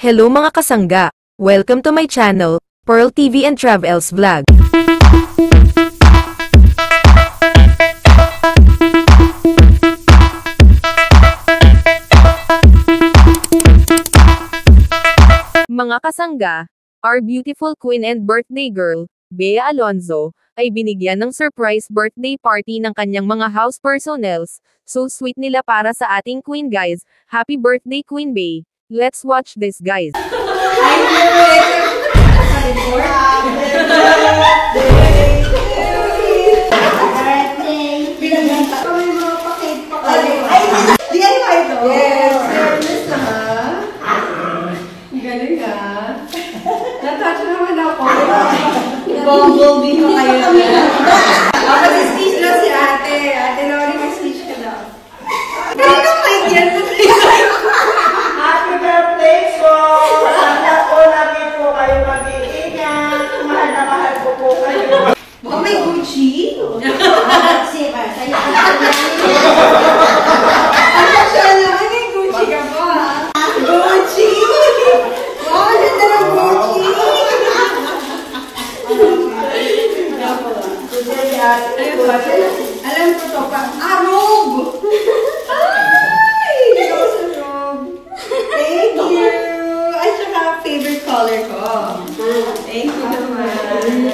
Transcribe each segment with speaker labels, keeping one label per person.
Speaker 1: Hello mga kasangga! Welcome to my channel, Pearl TV and Travels Vlog. Mga kasangga, our beautiful queen and birthday girl, Bea Alonzo, ay binigyan ng surprise birthday party ng kanyang mga house personnels. So sweet nila para sa ating queen guys. Happy birthday Queen Bea! Let's watch this guys.
Speaker 2: Bumblebee ko kayo na. Mag-speech lang si ate. Ate Lori, mag-speech ka daw. Kanina mic yan.
Speaker 3: Happy birthday po! Sana po lagi po kayo mag-iingat. Mahal na mahal ko po kayo.
Speaker 2: Baka may Gucci?
Speaker 3: Sipa, sa'yo.
Speaker 2: Ano siya naman? May Gucci ka po ha? Gucci! Wow, ganda ng Gucci! Alam ko to pa. Robe! Ay! Ikaw sa robe. Thank you! At saka favorite color ko. Thank you naman.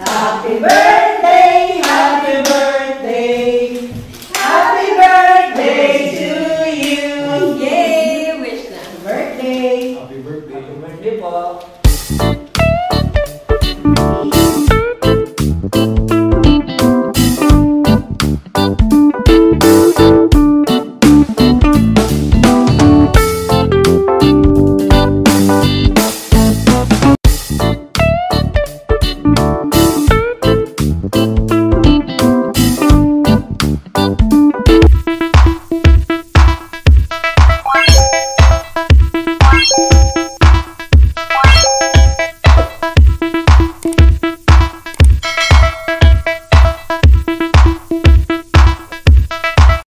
Speaker 3: Happy birthday! Happy birthday! Happy birthday to you!
Speaker 2: Yay! Wish na.
Speaker 3: Birthday!
Speaker 4: Happy birthday.
Speaker 3: Happy birthday po!